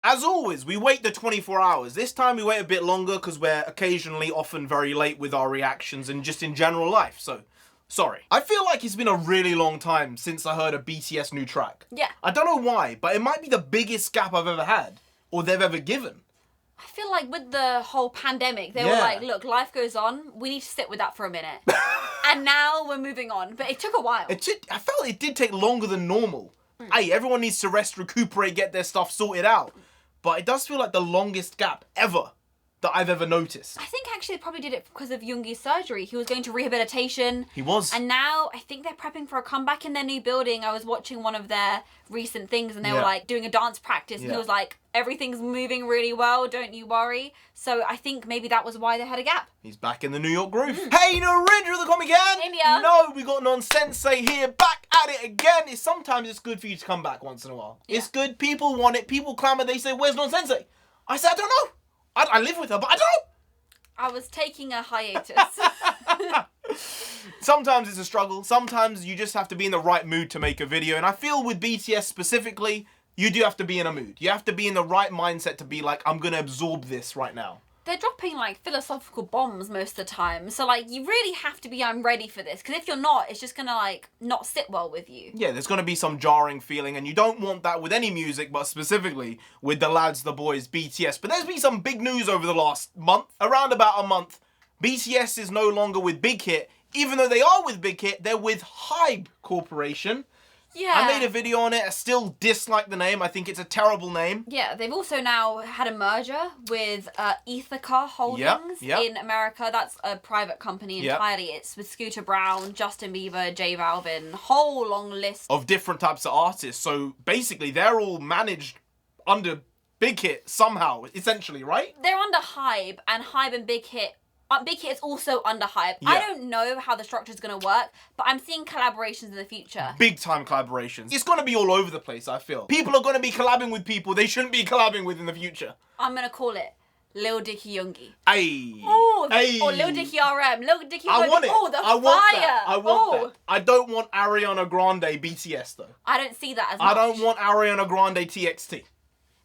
As always, we wait the 24 hours. This time we wait a bit longer because we're occasionally often very late with our reactions and just in general life, so sorry. I feel like it's been a really long time since I heard a BTS new track. Yeah. I don't know why, but it might be the biggest gap I've ever had, or they've ever given. I feel like with the whole pandemic, they were like, look, life goes on. We need to sit with that for a minute. And now we're moving on. But it took a while. I felt it did take longer than normal. Hey, everyone needs to rest, recuperate, get their stuff sorted out. But it does feel like the longest gap ever that I've ever noticed. I think actually they probably did it because of Yoongi's surgery. He was going to rehabilitation. He was. And now I think they're prepping for a comeback in their new building. I was watching one of their recent things and they were like doing a dance practice and he was like, everything's moving really well, don't you worry. So I think maybe that was why they had a gap. He's back in the New York groove. Hey, NarendraTheComic gang! Hey, Mia. No, we got Nonsensei here, back at it again. Sometimes it's good for you to come back once in a while. Yeah. It's good, people want it, people clamour, they say, where's Nonsensei? I said, I don't know. I live with her, but I don't know. I was taking a hiatus. Sometimes it's a struggle. Sometimes you just have to be in the right mood to make a video. And I feel with BTS specifically, you do have to be in a mood. You have to be in the right mindset to be like, I'm going to absorb this right now. They're dropping like philosophical bombs most of the time. So like you really have to be, I'm ready for this. Because if you're not, it's just going to like not sit well with you. Yeah, there's going to be some jarring feeling. And you don't want that with any music, but specifically with the lads, the boys, BTS. But there's been some big news over the last month. Around about a month. BTS is no longer with Big Hit. Even though they are with Big Hit, they're with HYBE Corporation. Yeah. I made a video on it. I still dislike the name. I think it's a terrible name. Yeah, they've also now had a merger with Ithaca Holdings in America. That's a private company entirely. It's with Scooter Braun, Justin Bieber, J Balvin, whole long list of different types of artists. So basically, they're all managed under Big Hit somehow, essentially, right? They're under HYBE, and HYBE and Big Hit. Big Hit is also under HYBE. Yeah. I don't know how the structure is going to work, but I'm seeing collaborations in the future. Big time collaborations. It's going to be all over the place, I feel. People are going to be collabing with people they shouldn't be collabing with in the future. I'm going to call it Lil Dicky Yoongi. Ayy. Oh, Ayy. Or Lil Dicky RM. Lil Dicky I want it. Oh, the I want fire. that. I want that. I don't want Ariana Grande BTS though. I don't see that as much. I don't want Ariana Grande TXT.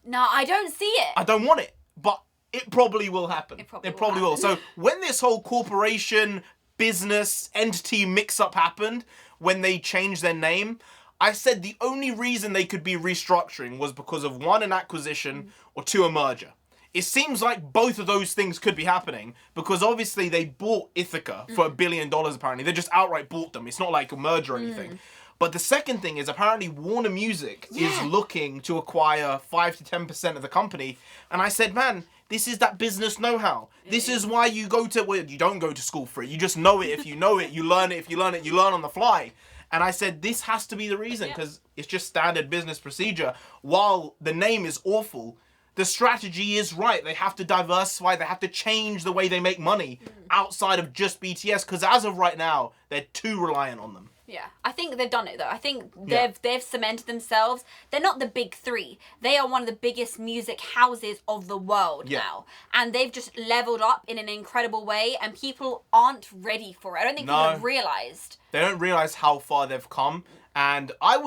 No, I don't see it. I don't want it. But it probably will happen. It probably will. So when this whole corporation, business, entity mix-up happened, when they changed their name, I said the only reason they could be restructuring was because of one, an acquisition, or two, a merger. It seems like both of those things could be happening because obviously they bought Ithaca for $1 billion apparently. They just outright bought them. It's not like a merger or anything. But the second thing is apparently Warner Music is looking to acquire 5 to 10% of the company. And I said, man, this is that business know-how. This is why you go to, well, you don't go to school for it. You just know it. If you know it, you learn it. If you learn it, you learn on the fly. And I said, this has to be the reason because it's just standard business procedure. While the name is awful, the strategy is right. They have to diversify. They have to change the way they make money outside of just BTS because as of right now, they're too reliant on them. Yeah, I think they've done it though. I think they've cemented themselves. They're not the big three. They are one of the biggest music houses of the world now. And they've just leveled up in an incredible way and people aren't ready for it. I don't think people have realised. They don't realise how far they've come. And I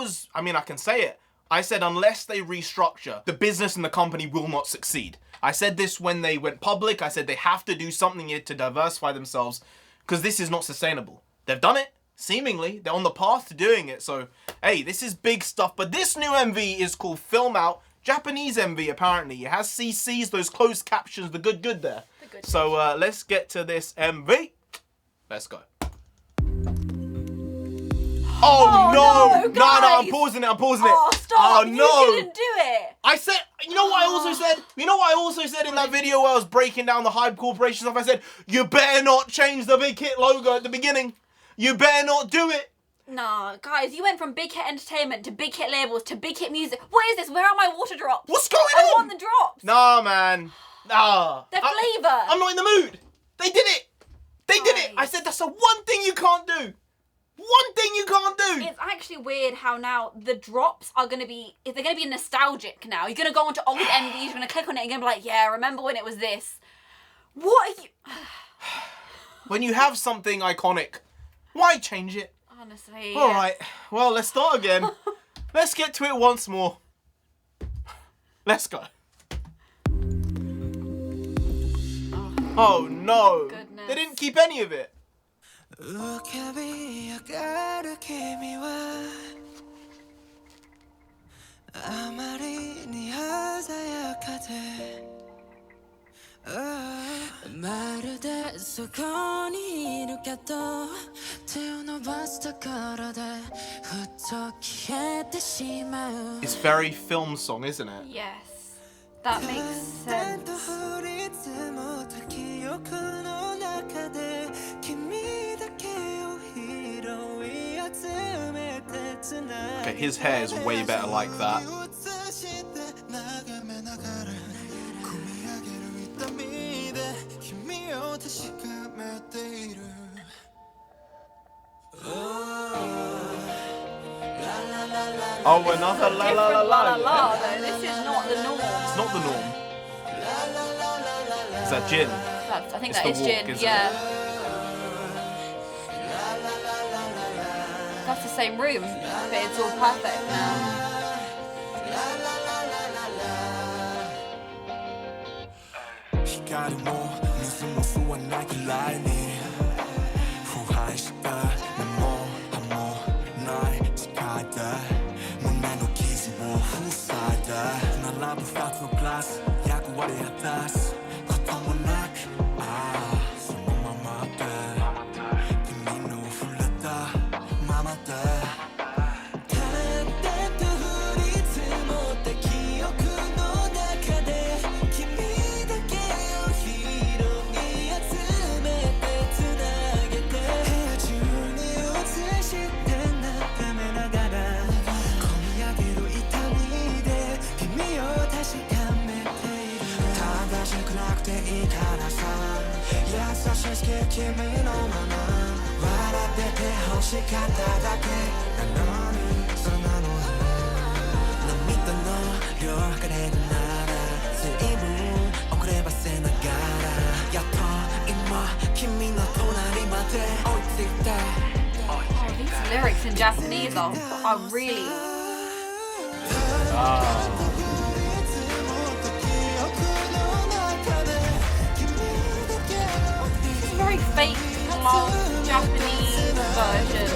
can say it. I said unless they restructure, the business and the company will not succeed. I said this when they went public. I said they have to do something here to diversify themselves because this is not sustainable. They've done it. Seemingly, they're on the path to doing it. So, hey, this is big stuff. But this new MV is called Film Out. Japanese MV, apparently. It has CCs, those closed captions, the good there. So, let's get to this MV. Let's go. Oh no! No, I'm pausing it. Oh, stop. Oh, no. You didn't do it. I said, you know what I also said? You know what I also said in that video where I was breaking down the HYBE Corporation stuff? I said, you better not change the Big Hit logo at the beginning. You better not do it. Nah, guys, you went from Big Hit Entertainment to Big Hit Labels to Big Hit Music. What is this? Where are my water drops? What's going on? I want the drops. Nah, man. Nah. The flavour. I'm not in the mood. They did it. They did it. I said that's the one thing you can't do. One thing you can't do. It's actually weird how now the drops are going to be, if they're going to be nostalgic now. You're going to go onto old MVs, you're going to click on it and you're going to be like, yeah, remember when it was this. What are you... When you have something iconic, why change it? Honestly. All right. Well, let's start again. Let's get to it once more. Let's go. Oh no. Goodness. They didn't keep any of it. It's very film song, isn't it? Yes. That makes sense. Okay, his hair is way better like that. Oh, another la la la la. Though. This is not the norm. It's not the norm. Is that Jin? I think It's that the is walk, Jin. isn't Yeah. That's the same room, but it's all perfect now. Oh, these lyrics in Japanese are really... It's a very fake long Japanese version.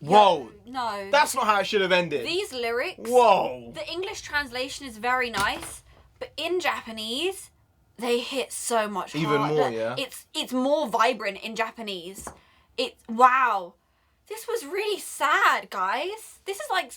Whoa. No. That's not how it should have ended. These lyrics... Whoa. The English translation is very nice, but in Japanese, they hit so much harder. Even more, yeah. It's more vibrant in Japanese. Wow. This was really sad, guys. This is like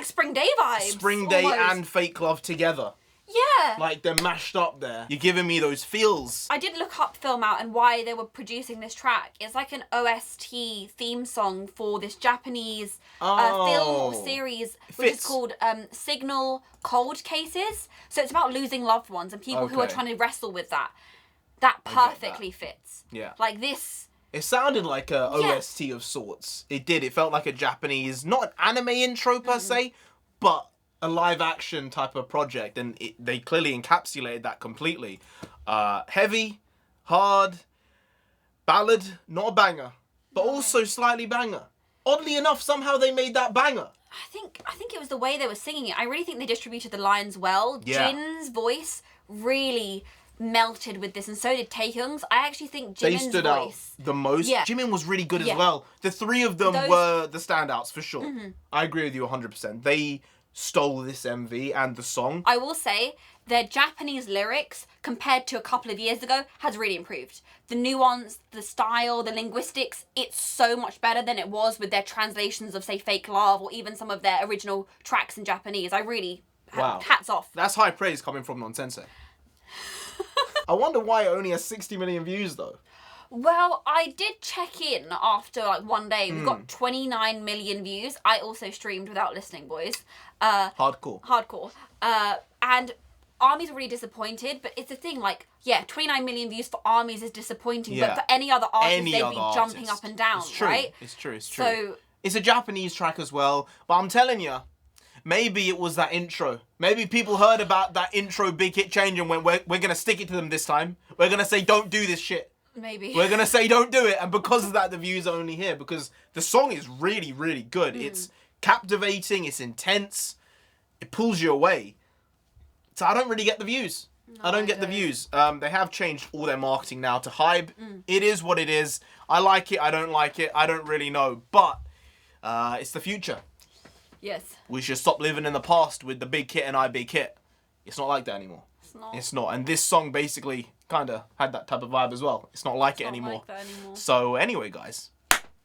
Spring Day vibes. Spring Day almost. and Fake Love together. Yeah. Like, they're mashed up there. You're giving me those feels. I did look up Film Out and why they were producing this track. It's like an OST theme song for this Japanese film or series, which is called Signal Cold Cases. So it's about losing loved ones and people who are trying to wrestle with that. That perfectly fits. Yeah. Like this... It sounded like a OST of sorts. It did. It felt like a Japanese, not an anime intro per se, but a live action type of project. And they clearly encapsulated that completely. Heavy, hard, ballad, not a banger, but also slightly banger. Oddly enough, somehow they made that banger. I think it was the way they were singing it. I really think they distributed the lines well. Yeah. Jin's voice really melted with this, and so did Taehyung's. I actually think Jimin's They stood voice out the most. Yeah. Jimin was really good as Yeah. well. The three of them were the standouts for sure. I agree with you 100%. They stole this MV and the song. I will say their Japanese lyrics compared to a couple of years ago has really improved. The nuance, the style, the linguistics, it's so much better than it was with their translations of, say, Fake Love, or even some of their original tracks in Japanese. I really, hats off. That's high praise coming from Nonsensei. I wonder why it only has 60 million views though. Well, I did check in after like one day. We got 29 million views. I also streamed without listening, boys. Hardcore. And ARMY's really disappointed, but it's the thing, like, yeah, 29 million views for ARMY's is disappointing, but for any other artist, they'd be jumping up and down, right? It's true. So, it's a Japanese track as well, but I'm telling you, maybe it was that intro. Maybe people heard about that intro Big Hit Change and went, we're going to stick it to them this time. We're going to say, don't do this shit. Maybe. We're going to say, don't do it. And because of that, the views are only here. Because the song is really, really good. It's captivating. It's intense. It pulls you away. So I don't really get the views. No, I don't get the views. They have changed all their marketing now to HYBE. It is what it is. I like it. I don't like it. I don't really know. But it's the future. Yes. We should stop living in the past with the Big Hit and IBIGHIT. It's not like that anymore. It's not. And this song basically kind of had that type of vibe as well. It's not like it anymore. So anyway, guys,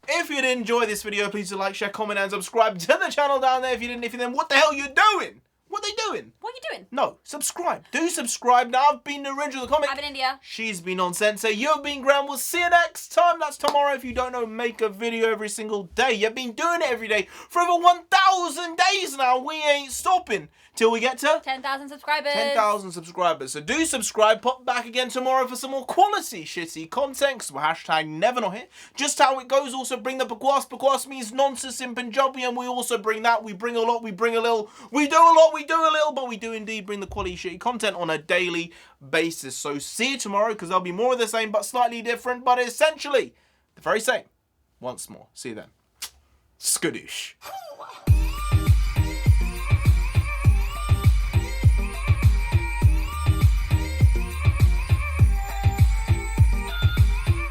if you did enjoy this video, please do like, share, comment, and subscribe to the channel down there. If you didn't, then what the hell are you doing? What are they doing? What are you doing? No, subscribe. Do subscribe. Now, I've been NarendraTheComic. I've been India. She's been Nonsensei. You've been Graham. We'll see you next time. That's tomorrow. If you don't know, make a video every single day. You've been doing it every day for over 1,000 days now. We ain't stopping till we get to 10,000 subscribers. 10,000 subscribers. So do subscribe. Pop back again tomorrow for some more quality shitty content. Because we're hashtag never not here. Just how it goes. Also bring the bakwas. Bakwas means nonsense in Punjabi. And we also bring that. We bring a lot. We bring a little. We do a lot. We do a little. But we do indeed bring the quality shitty content on a daily basis. So see you tomorrow. Because there'll be more of the same. But slightly different. But essentially the very same. Once more. See you then. Skadoosh.